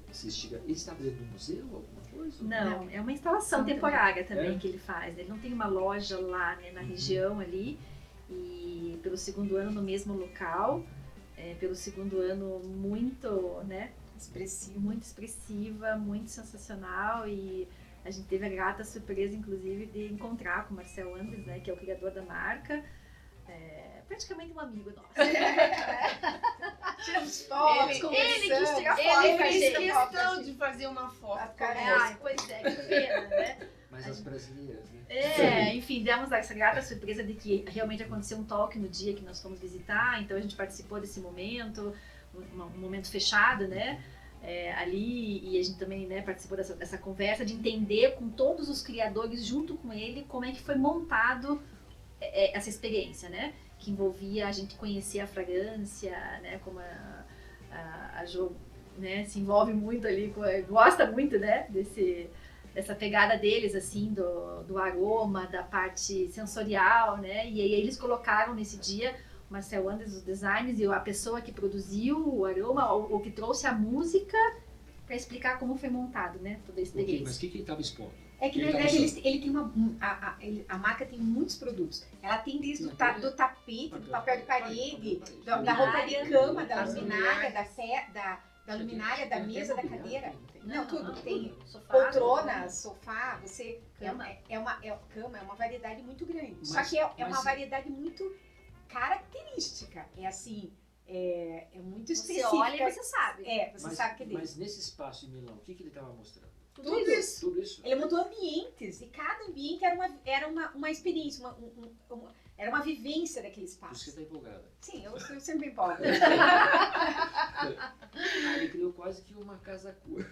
A: estava dentro do museu, alguma coisa?
B: Não, é uma instalação temporária também que ele faz. Ele não tem uma loja lá, né, na região ali. E pelo segundo ano no mesmo local, pelo segundo ano muito, né, muito expressiva, muito sensacional, e a gente teve a grata surpresa, inclusive, de encontrar com o Marcel Andes, né, que é o criador da marca, praticamente um amigo nosso.
C: Tiramos fotos,
B: Ele quis tirar foto
D: Ele
B: com a
D: fez
B: gente.
D: questão de fazer uma foto.
B: Ai, pois é, que pena, né?
A: Mas as brasileiras, né?
B: Enfim, demos essa grata surpresa de que realmente aconteceu um toque no dia que nós fomos visitar, então a gente participou desse momento, um momento fechado, né? Ali, e a gente também, né, participou dessa conversa de entender com todos os criadores junto com ele como é que foi montado essa experiência, né? Que envolvia a gente conhecer a fragrância, né? Como a Jo, né, se envolve muito ali, gosta muito, né, dessa pegada deles, assim, do aroma, da parte sensorial, né? E aí eles colocaram nesse dia o Marcel Andes, os designers, e a pessoa que produziu o aroma, ou que trouxe a música, para explicar como foi montado, né? Toda a experiência.
A: Mas o que ele estava expondo?
C: É que na verdade ele tem a marca tem muitos produtos. Ela tem desde o tapete, do papel de parede, da roupa de cama, da luminária, da luminária, da mesa, da cadeira. Não, tudo. Tem
B: Sofá,
C: poltrona, sofá, você...
B: Cama.
C: Cama é uma variedade muito grande. Só que é uma variedade muito característica. É assim, é muito específica.
B: Você olha e você sabe.
C: Você sabe que é dele.
A: Mas nesse espaço em Milão, o que ele estava mostrando?
C: Tudo isso. Ele montou ambientes, e cada ambiente era uma experiência, era uma vivência daquele
A: Por
C: espaço.
A: isso que você está empolgada.
C: Sim, eu sempre me empolgo.
A: Ele criou quase que uma casa cor.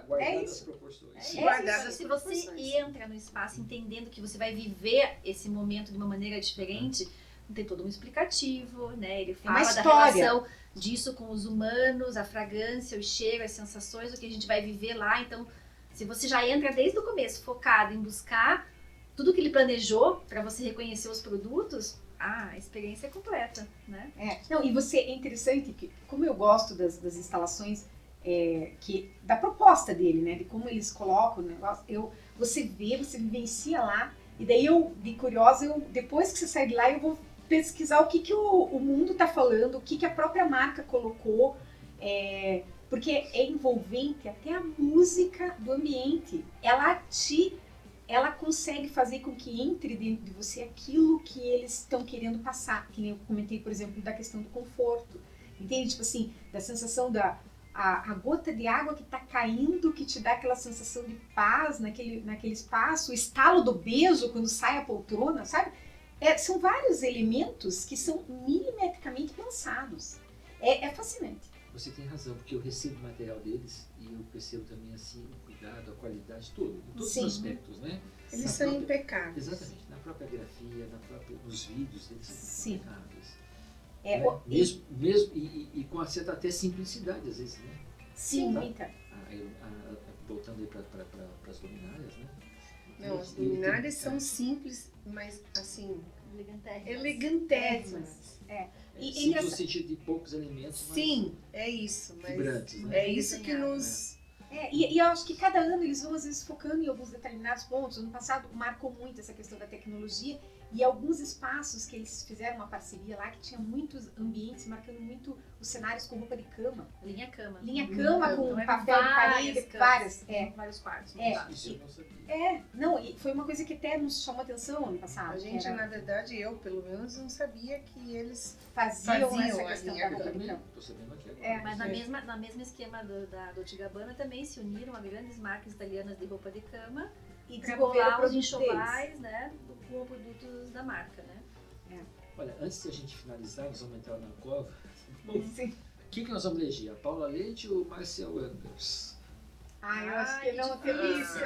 A: Guardado as proporções.
B: Se você entra no espaço entendendo que você vai viver esse momento de uma maneira diferente, tem todo um explicativo, né? Ele fala da relação disso com os humanos, a fragrância, o cheiro, as sensações, o que a gente vai viver lá. Então, se você já entra desde o começo focado em buscar tudo que ele planejou para você reconhecer os produtos, a experiência é completa, né?
C: Não, e é interessante que, como eu gosto das instalações, da proposta dele, né? De como eles colocam o negócio, você vivencia lá, e daí de curiosa, depois que você sai de lá, eu vou pesquisar o que o mundo está falando, o que a própria marca colocou, porque é envolvente até a música do ambiente. Ela consegue fazer com que entre dentro de você aquilo que eles estão querendo passar. Que nem eu comentei, por exemplo, da questão do conforto. Entende? Tipo assim, da sensação a gota de água que está caindo, que te dá aquela sensação de paz naquele espaço, o estalo do beijo quando sai a poltrona, sabe? São vários elementos que são milimetricamente pensados. É fascinante.
A: Você tem razão, porque eu recebo o material deles e eu percebo também assim o cuidado, a qualidade, tudo, em todos os aspectos, né?
D: Eles são impecáveis.
A: Exatamente, na própria grafia, nos vídeos, eles são impecáveis. Mesmo e com certa até simplicidade às vezes, né?
C: Sim, muita.
A: Voltando aí para as luminárias, né?
D: Não, as luminárias são simples, mas assim,
B: elegantésimas.
A: Simples no sentido de poucos elementos, mas
D: sim, é isso. Mas
A: vibrantes, né?
D: É isso que nos...
C: E eu acho que cada ano eles vão às vezes focando em alguns determinados pontos. Ano passado marcou muito essa questão da tecnologia e alguns espaços que eles fizeram uma parceria lá que tinha muitos ambientes marcando muito os cenários com roupa de cama.
B: Linha cama
C: Com papel de parede,
B: vários quartos.
A: Isso eu não sabia.
C: E foi uma coisa que até nos chamou atenção ano passado.
D: A gente, na verdade, eu pelo menos não sabia que eles
C: faziam essa questão
D: linha
C: da roupa de
A: também
C: cama.
A: estou sabendo aqui agora.
B: Mas na mesma esquema da Dolce & Gabbana também se uniram a grandes marcas italianas de roupa de cama
C: E
B: para
C: desenvolveram
B: bolar os
C: produtos
B: enxovais, né, com produtos da marca, né?
A: Olha, antes de a gente finalizar, nós vamos entrar na cova.
C: Sim.
A: Quem que nós vamos eleger? A Paula Leite ou o Marcel
C: Eu acho que não tem isso.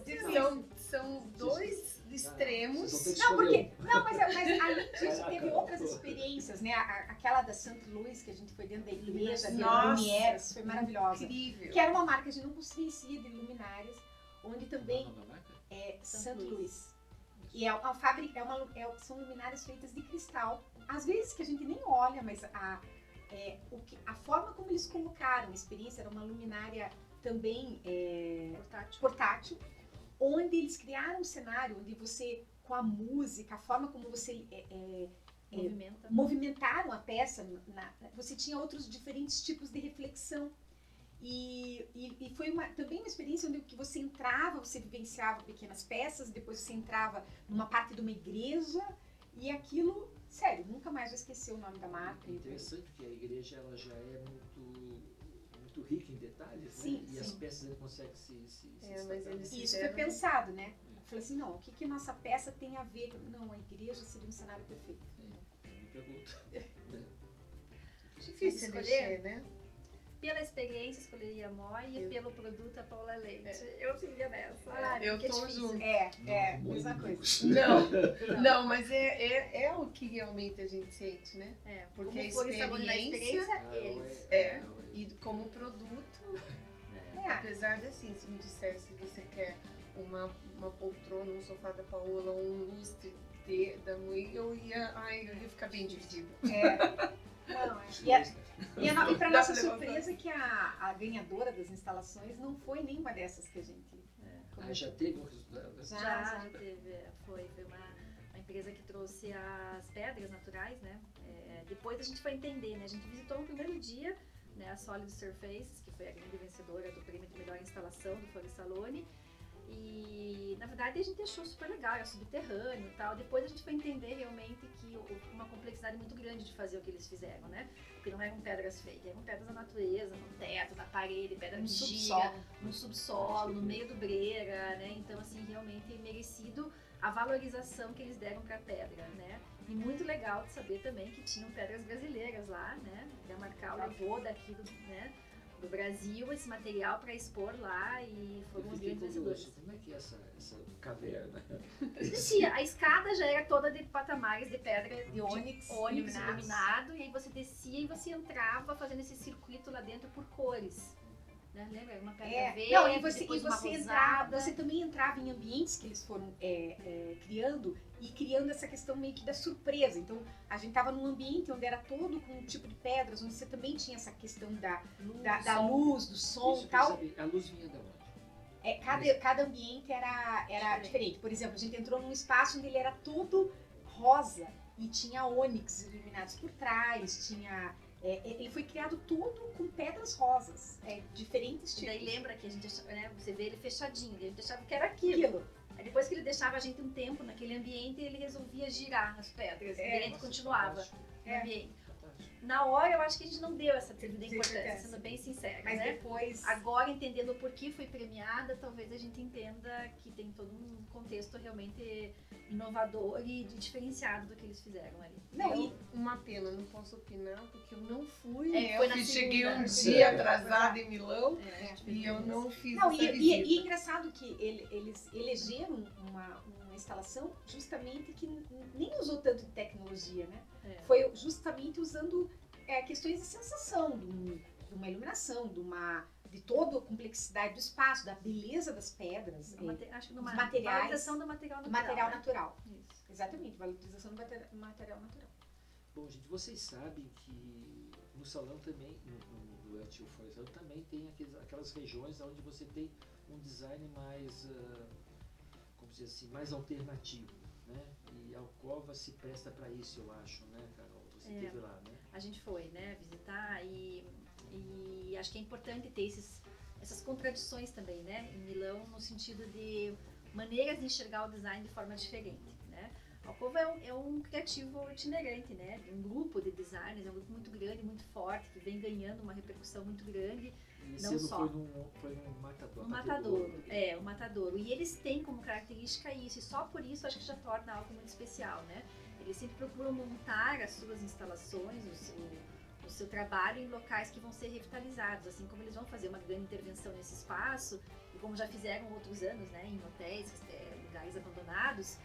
B: Difícil.
C: Não,
D: são dois extremos.
A: Vocês vão ter que
C: Não,
A: escolher
C: porque. Não, mas além disso,
A: Caraca,
C: teve outras
A: pô.
C: experiências, né? Aquela da St. Louis, que a gente foi dentro da igreja, de
D: Nossa,
C: Lumières, foi maravilhosa.
D: Incrível.
C: Que era uma marca, a gente não conhecia de luminárias, onde também
A: Qual é o nome da marca?
C: é
B: St.
C: St.
B: Louis.
C: Louis. E é uma fábrica, são luminárias feitas de cristal. Às vezes que a gente nem olha, mas a forma como eles colocaram a experiência era uma luminária também portátil, onde eles criaram um cenário onde você, com a música, a forma como você movimentaram a peça, você tinha outros diferentes tipos de reflexão. E foi também uma experiência onde que você entrava, você vivenciava pequenas peças, depois você entrava numa parte de uma igreja e aquilo, sério, nunca mais vou esquecer o nome da marca.
A: É interessante porque a igreja ela já é muito rica em detalhes,
C: Sim,
A: né? E
C: sim.
A: as peças ele consegue se
D: Mas
A: destacar.
D: eles
C: E isso foi pensado, né? Eu falei assim, não, o que nossa peça tem a ver? Não, a igreja seria um cenário perfeito.
A: Me pergunto.
D: Difícil
B: Escolher?
D: mexer, né?
B: Pela experiência, escolheria a Moi e pelo produto, a Paula Leite. Eu ficaria nessa.
D: Eu
B: porque é
D: tô
B: difícil.
D: junto.
C: Mesma coisa.
D: Não, mas é o que realmente a gente sente, né? Porque
B: Como
D: a
B: foi o sabor da experiência, eles.
D: E como produto,
C: É.
D: apesar de assim, se me disser se você quer uma poltrona, um sofá da Paola, um lustre da Mui, eu ia ficar bem dividida.
C: Não,
A: Os
C: e
A: dois, né?
C: para
D: Dá
C: nossa
D: pra levantar.
C: surpresa que a ganhadora das instalações não foi nenhuma dessas que a gente
A: Já teve um resultado?
B: Já teve. Foi uma empresa que trouxe as pedras naturais, né? Depois a gente foi entender, né? A gente visitou no primeiro dia, né, a Solid Surfaces, que foi a grande vencedora do prêmio de melhor instalação do Foro Salone. E na verdade a gente achou super legal, era subterrâneo e tal. Depois a gente foi entender realmente que uma complexidade muito grande de fazer o que eles fizeram, né? Porque não eram pedras fake, eram pedras da natureza, no teto, na parede, pedra
C: no
B: de giga,
C: subsolo.
B: no subsolo, no meio do brega, né? Então assim, realmente merecido a valorização que eles deram para a pedra, né? E muito legal de saber também que tinham pedras brasileiras lá, né? Que a Marcal levou daqui do Brasil esse material para expor lá e foram os grandes vencedores.
A: Como é que é essa caverna?
B: Existia, a escada já era toda de patamares de pedra
C: De ônix
B: iluminado, e aí você descia e você entrava fazendo esse circuito lá dentro por cores. Né? Lembra? Uma pedra verde,
C: Não, e você
B: depois uma
C: entrava,
B: rosada.
C: você também entrava em ambientes que eles foram criando essa questão meio que da surpresa. Então, a gente estava num ambiente onde era todo com um tipo de pedras, onde você também tinha essa questão da luz, do som
A: Isso,
C: e tal.
A: a luz vinha da onde?
C: Cada ambiente era diferente. Por exemplo, a gente entrou num espaço onde ele era todo rosa e tinha ônix iluminados por trás, ele foi criado todo com pedras rosas, diferentes
B: E
C: tipos.
B: daí lembra que a gente achava, né, você vê ele fechadinho, a gente achava que era aquilo. Aí depois que ele deixava a gente um tempo naquele ambiente, ele resolvia girar as pedras, e a gente continuava no ambiente.
A: Fantástico.
B: Na hora eu acho que a gente não deu essa devida
C: Sim,
B: importância,
C: acontece.
B: sendo bem sincera,
C: Mas
B: né?
C: depois.
B: Agora, entendendo o porquê foi premiada, talvez a gente entenda que tem todo um contexto realmente inovador e diferenciado do que eles fizeram ali.
D: Uma pena, não posso opinar porque eu não fui.
B: Foi na
D: cheguei
B: segunda.
D: um dia atrasada em Milão e eu não fiz essa
C: E
D: visita.
C: é engraçado que eles elegeram uma instalação justamente que nem usou tanto de tecnologia, né? Foi justamente usando questões de sensação, de uma iluminação, de toda a complexidade do espaço, da beleza das pedras,
B: Acho que numa
C: dos materiais,
B: valorização do material
C: do
B: natural.
C: material
B: né?
C: natural.
B: Isso.
C: Exatamente, valorização do material natural.
A: Bom, gente, vocês sabem que no salão também, durante o Foro Salão, também tem aquelas regiões onde você tem um design mais, como dizer assim, mais alternativo, né? E a Alcova se presta para isso, eu acho, né, Carol? Você esteve lá, né?
B: A gente foi, né, visitar e acho que é importante ter essas contradições também, né, em Milão, no sentido de maneiras de enxergar o design de forma diferente, né. A Alcova é um criativo itinerante, né, de um grupo de designers, é um grupo muito grande, muito forte, que vem ganhando uma repercussão muito grande.
A: E esse
B: Não
A: ano
B: só.
A: foi num Matador.
B: O Matadouro, o Matadouro. E eles têm como característica isso, e só por isso acho que já torna algo muito especial, né? Eles sempre procuram montar as suas instalações, o seu trabalho em locais que vão ser revitalizados, assim como eles vão fazer uma grande intervenção nesse espaço, e como já fizeram outros anos, né, em hotéis, lugares abandonados,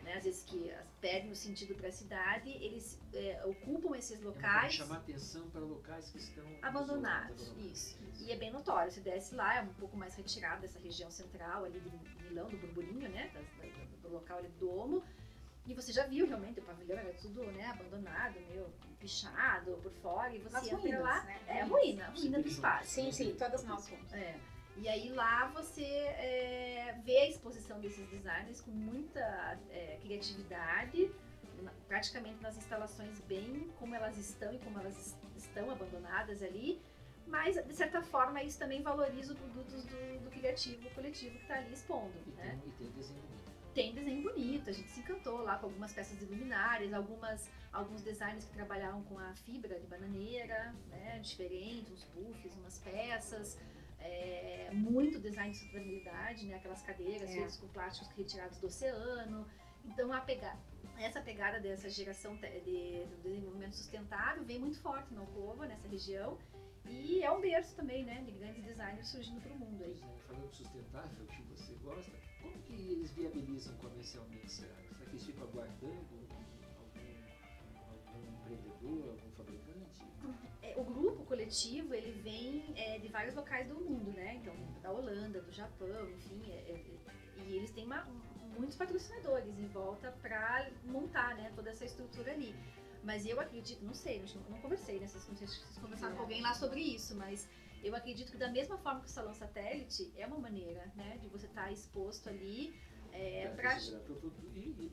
B: né, às vezes que perdem o sentido para a cidade, eles ocupam esses locais
A: chamar atenção para locais que estão
B: abandonados. Isso. E é bem notório, você desce lá, é um pouco mais retirado dessa região central ali de Milão, do Burburinho, né, do local ali do Domo. E você já viu realmente, o pavilhão era tudo, né, abandonado, meio pichado por fora, e você
C: As
B: entra
C: ruínas,
B: lá,
C: né?
B: ruína do espaço.
C: Sim, todas nós fomos.
B: E aí lá você vê a exposição desses designers com muita criatividade, praticamente nas instalações bem como elas estão e como elas estão abandonadas ali, mas de certa forma isso também valoriza os produtos do criativo coletivo que está ali expondo.
A: E tem desenho bonito.
B: Tem desenho bonito, a gente se encantou lá com algumas peças de luminárias, alguns designers que trabalharam com a fibra de bananeira, né, diferente, uns puffs, umas peças, muito design de sustentabilidade, né, aquelas cadeiras feitas com plásticos retirados do oceano. Então essa pegada dessa geração do desenvolvimento sustentável vem muito forte na Alcova, nessa região. E é um berço também, né, de grandes designers surgindo para o mundo aí.
A: Falando sustentável, que você gosta, como que eles viabilizam comercialmente? Será que eles ficam aguardando algum empreendedor, algum fabricante?
B: O grupo coletivo, ele vem de vários locais do mundo, né? Então, da Holanda, do Japão, enfim. E eles têm muitos patrocinadores em volta para montar, né, toda essa estrutura ali. Mas eu acredito, não sei, não conversei, né? Não sei se vocês conversaram com alguém lá sobre isso, mas eu acredito que da mesma forma que o Salão Satélite é uma maneira, né, de você estar exposto ali para
A: e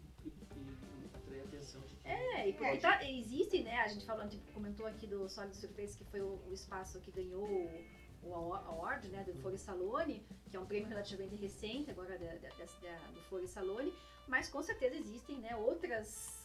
A: atrair a atenção de quem...
B: existem, né? A gente comentou aqui do Solid Surface, que foi o espaço que ganhou o award, né, do Fori Salone, que é um prêmio relativamente recente agora do Fori Salone, mas com certeza existem, né, outras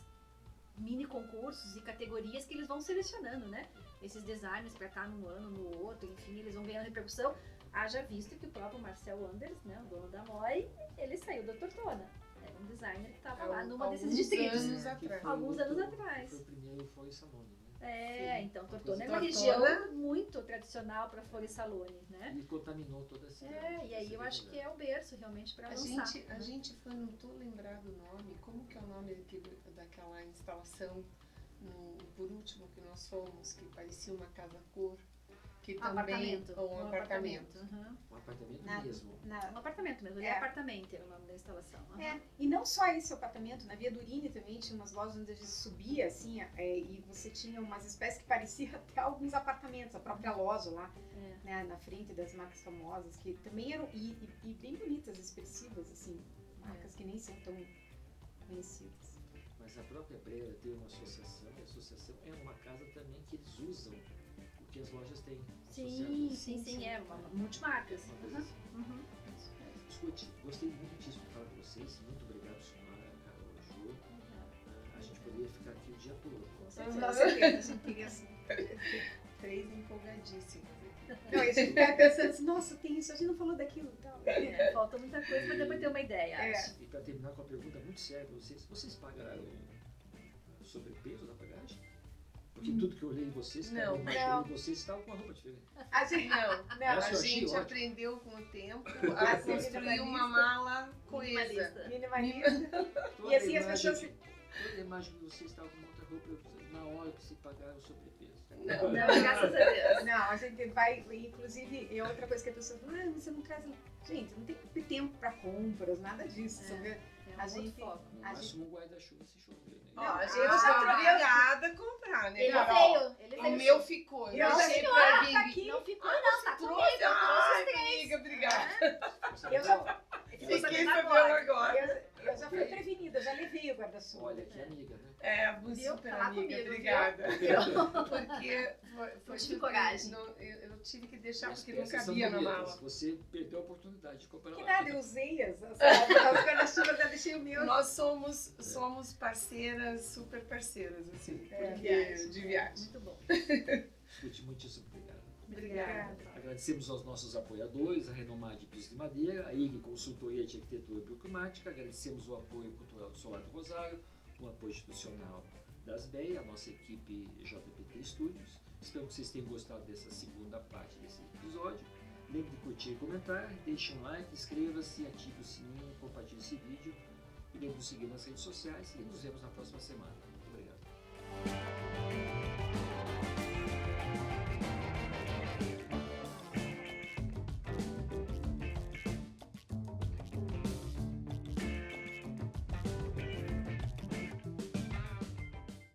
B: mini concursos e categorias que eles vão selecionando, né? Esses designers para estar num ano, no outro, enfim, eles vão ganhando repercussão. Haja visto que o próprio Marcel Anders, né, o dono da MOI, ele saiu da Tortona. Era um designer que estava lá numa desses distritos. Alguns anos atrás.
A: Foi o primeiro Fori Salone, né?
B: Então Tortona é uma região muito tradicional para Fori Salone, né?
A: E contaminou toda a cidade.
B: E aí eu acho que é o berço realmente para lançar.
D: A gente foi, não estou lembrado o nome, como que é o nome daquela instalação, por último que nós fomos, que parecia uma casa-cor, que também... Um apartamento.
B: Uhum.
A: Um apartamento mesmo.
B: Um apartamento mesmo, apartamento era o nome da instalação. Uhum.
C: E não só esse apartamento, na Via Durini também tinha umas lojas onde a gente subia, assim, e você tinha umas espécies que pareciam até alguns apartamentos, a própria loja lá, né, na frente das marcas famosas, que também eram, e bem bonitas, expressivas, assim, marcas que nem são tão conhecidas.
A: Mas a própria Brera tem uma associação, e a associação é uma casa também que eles usam o que as lojas têm.
B: Sim, é uma multimarcas.
A: Uhum. Escute, gostei muito disso de falar com vocês. Muito obrigado, senhora Carol Jô. A gente poderia ficar aqui o dia todo.
C: Com certeza, a gente queria assim.
D: Três empolgadíssimas.
C: Não, e a gente fica pensando assim, nossa, tem isso, a gente não falou daquilo e tal.
B: Falta muita coisa, mas deu pra ter uma ideia, acho.
A: E para terminar com uma pergunta muito séria para vocês pagaram sobrepeso na bagagem? Porque tudo que eu olhei em vocês, vocês estavam com uma roupa diferente.
C: A
D: gente aprendeu com o tempo a construir uma mala coesa.
C: Minimalista. E assim as pessoas...
A: Toda a imagem que vocês estavam com outra roupa, na hora que se pagaram o sobrepeso.
B: Não, graças a Deus.
C: Não, a gente vai, inclusive, e outra coisa que a pessoa fala, você não casa... Gente, não tem tempo para compras, nada disso, sabe?
B: A gente
A: No máximo um guarda-chuva se chover, né?
D: A gente foi obrigada a comprar, né?
B: Ele veio.
D: O meu ficou.
C: Eu achei pra Bibi.
B: Tá aqui. Não ficou, não, tá comigo. Eu trouxe os três.
D: Amiga, obrigada.
C: Eu já...
D: Fiquei sabendo agora.
C: Eu já fui prevenida, eu já levei o guarda-chuva.
A: Olha, que amiga, né?
D: Super amiga, obrigada. Porque foi
B: tive coragem.
D: Eu tive que deixar
A: As
D: porque não
A: peças são
D: cabia na
A: bonitas.
D: mala.
A: Você perdeu a oportunidade de comprar
C: Que
A: lá.
C: nada, eu usei as guarda-chuvas, eu deixei o meu.
D: Nós somos parceiras, super parceiras, assim, de viagem.
B: Muito bom.
A: Escute, muitíssimo obrigado.
D: Obrigada.
A: Agradecemos aos nossos apoiadores, a Renomar de Pisos de Madeira, a IG Consultoria de Arquitetura Bioclimática, agradecemos o apoio cultural do Solar do Rosário, o apoio institucional das BEI, a nossa equipe JPT Studios. Espero que vocês tenham gostado dessa segunda parte desse episódio. Lembre de curtir e comentar, deixe um like, inscreva-se, ative o sininho, compartilhe esse vídeo e lembre de nos seguir nas redes sociais e nos vemos na próxima semana. Muito obrigado.